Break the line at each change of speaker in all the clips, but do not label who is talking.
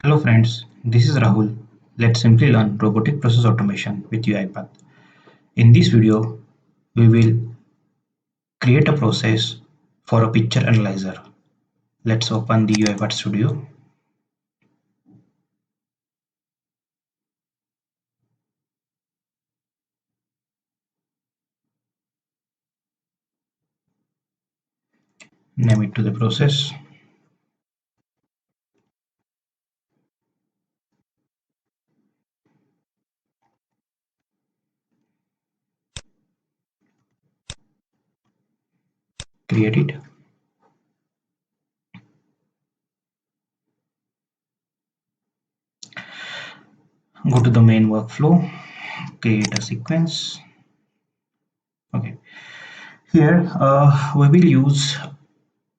Hello friends, this is Rahul. Let's simply learn robotic process automation with UiPath. In this video, we will create a process for a picture analyzer. Let's open the UiPath Studio. Name it to the process. Create it. Go to the main workflow. Create a sequence. Okay. Here we will use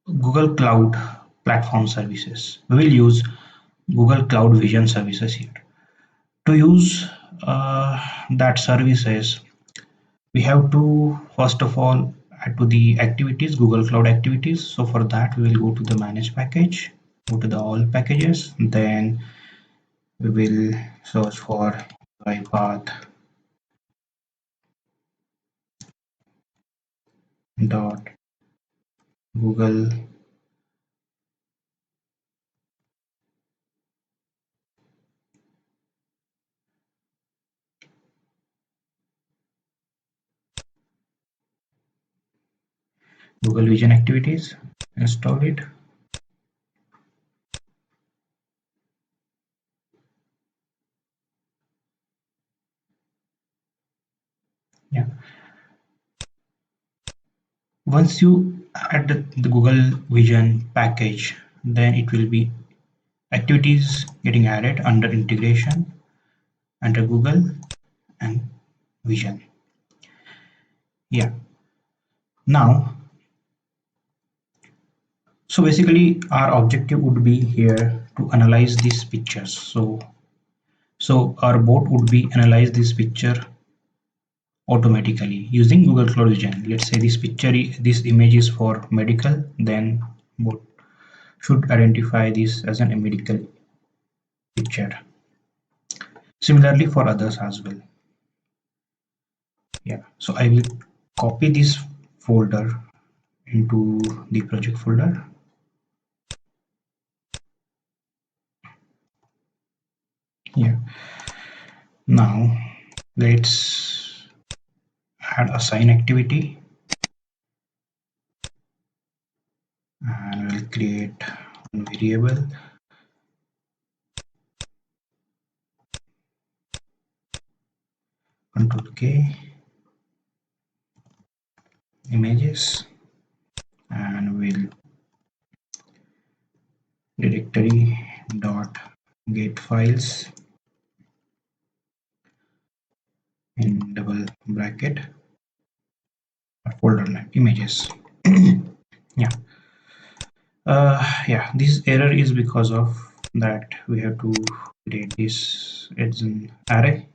Google Cloud Platform Services. We will use Google Cloud Vision Services here. To use that services, we have to first of all add to the activities, Google Cloud activities. So for that, we will go to the manage package, go to the all packages, then we will search for UiPath dot Google Google Vision activities, install it. Yeah. Once you add the Google Vision package, then it will be activities getting added under integration, under Google and Vision. Yeah. Now, so basically our objective would be here to analyze these pictures. So our bot would be analyze this picture automatically using Google Cloud Vision. Let's say this picture, this image is for medical, then bot should identify this as a medical picture. Similarly for others as well. Yeah, so I will copy this folder into the project folder. Yeah. Now let's add assign activity and we'll create one variable. Control K, images, and we'll directory dot get files in double bracket folder name images. Yeah. Yeah, this error is because of that we have to create this as an array.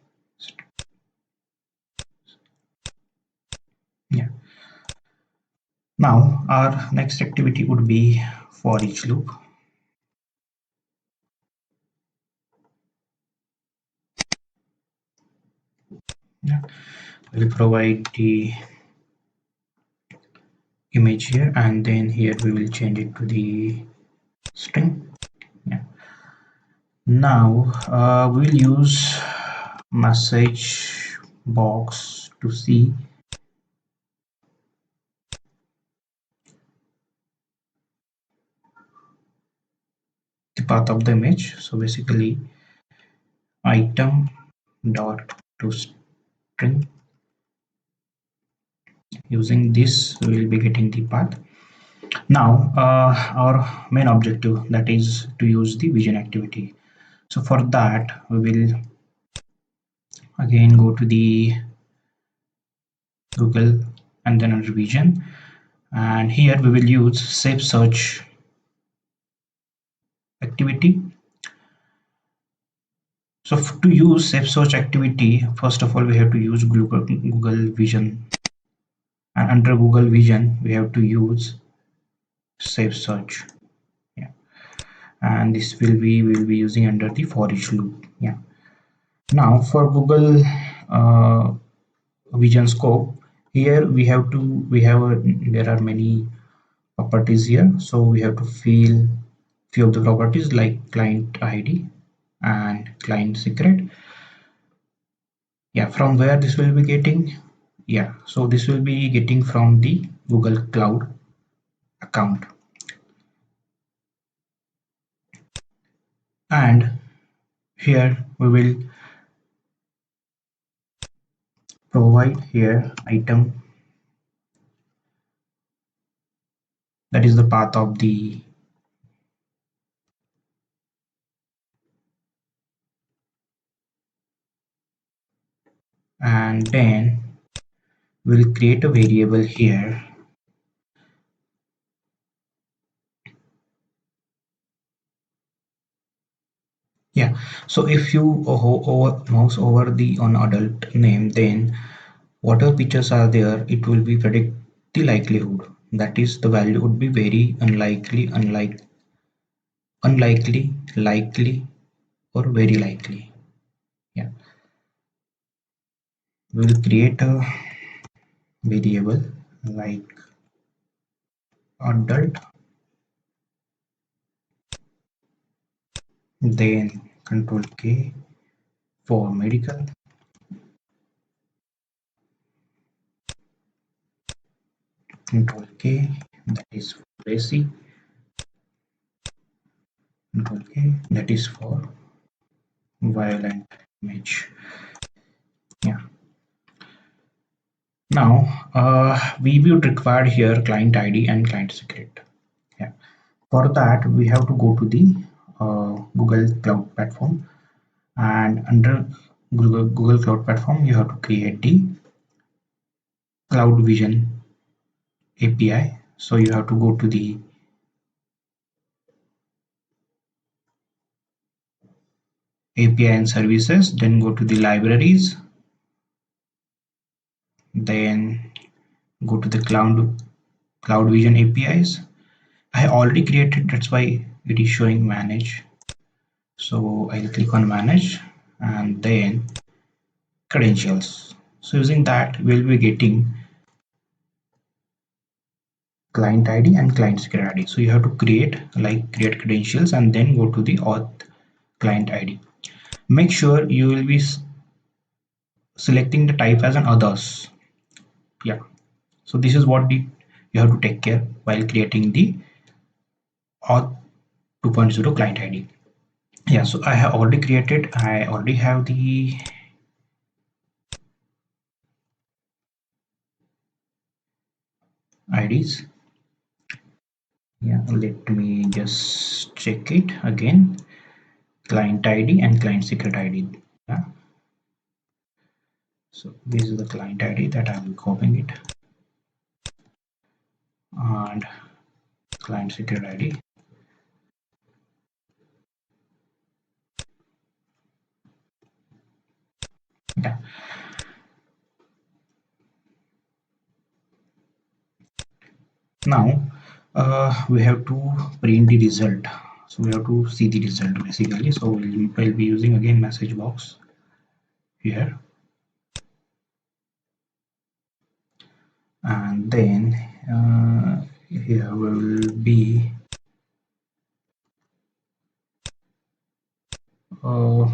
Yeah. Now our next activity would be for each loop. Yeah. We'll provide the image here and then here we will change it to the string. Yeah. Now we'll use message box to see the path of the image. So basically item dot to string, using this we will be getting the path. Now our main objective, that is to use the vision activity. So for that we will again go to the Google and then under vision, and here we will use safe search activity. So to use safe search activity, first of all we have to use Google Vision, and under Google Vision we have to use safe search. Yeah. and this will be using under the for each loop. Yeah. Now for Google Vision Scope, here we have there are many properties here, so we have to fill few of the properties like client ID and client secret. Yeah, from where this will be getting? Yeah, so this will be getting from the Google Cloud account, and here we will provide here item, that is the path of the, and then we'll create a variable here. Yeah, so if you mouse over the on adult name, then whatever pictures are there, it will be predict the likelihood. That is, the value would be very unlikely, unlikely, likely, or very likely. Yeah, we'll create a variable like adult, then control K for medical, control K, that is for racy, control K, that is for violent image. Yeah. Now, we would require here client ID and client secret. Yeah. For that, we have to go to the Google Cloud Platform, and under Google Cloud Platform, you have to create the Cloud Vision API. So you have to go to the API and services, then go to the libraries, then go to the Cloud Vision APIs. I already created, that's why it is showing manage. So I'll click on manage and then credentials. So using that, we'll be getting client ID and client secret ID. So you have to create credentials and then go to the auth client ID. Make sure you will be selecting the type as an others. Yeah. So this is what you have to take care while creating the auth 2.0 client ID. Yeah. So I have already created. I already have the IDs. Yeah. Let me just check it again. Client ID and client secret ID. Yeah. So this is the client ID that I will copying it, and client secret ID. Yeah. Now we have to print the result. So we have to see the result basically. So we'll be using again message box here, and then here will be uh,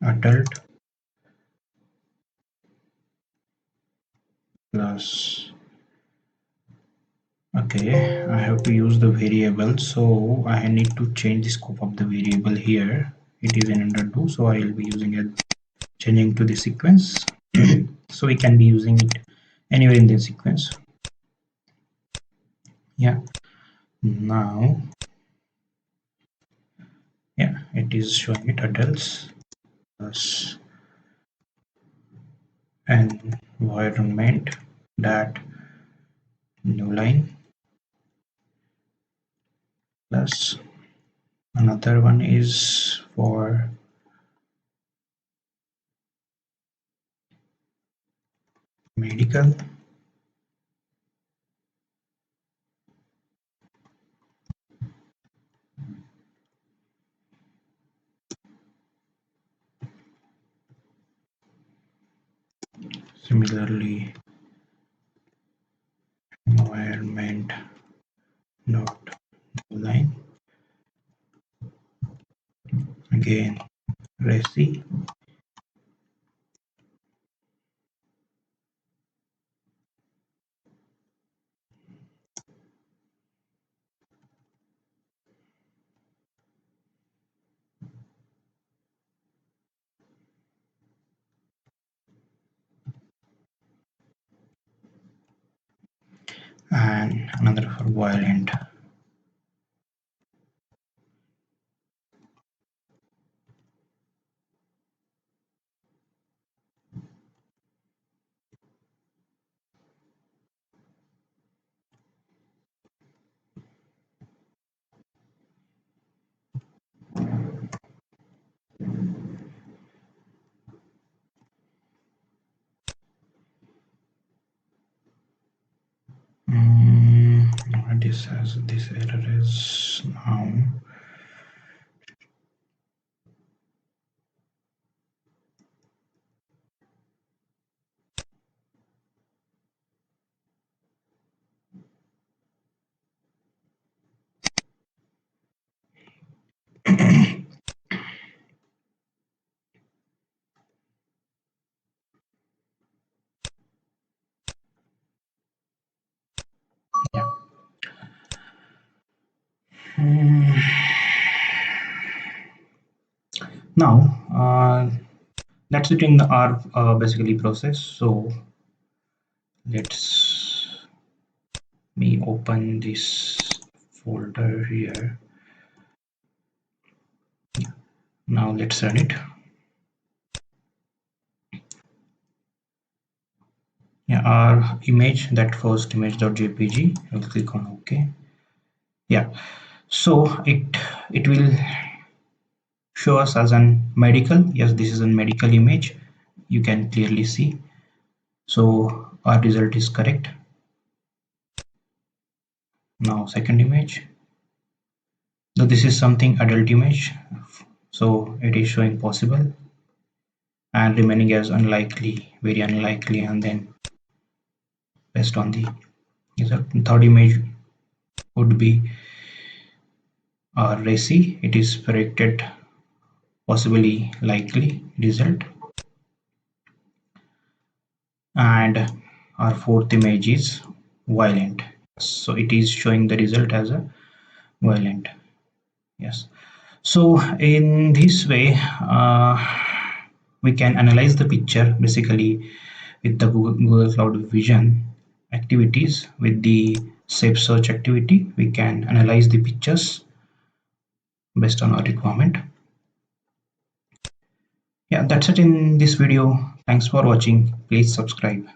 adult plus. Okay, I have to use the variable, so I need to change the scope of the variable here. It is in under do, so I will be using it, changing to the sequence. So we can be using it anywhere in the sequence. Yeah. Now, yeah, it is showing it adults plus environment that new line plus another one is for medical Similarly, environment dot line, again resi, and another for violent. This has this error is now. Yeah. Now that's it in our basically process. So let's me open this folder here. Now let's run it. Yeah, our image, that first image.jpg, I'll click on OK. Yeah, so it will show us as an medical. Yes, this is a medical image, you can clearly see. So our result is correct. Now second image, so this is something adult image, so it is showing possible and remaining as unlikely, very unlikely, and then based on the result. Third image would be racy, it is predicted possibly likely result, and our fourth image is violent, so it is showing the result as a violent. Yes, so in this way we can analyze the picture basically with the Google Cloud Vision activities. With the safe search activity, we can analyze the pictures based on our requirement. Yeah, that's it in this video. Thanks for watching. Please subscribe.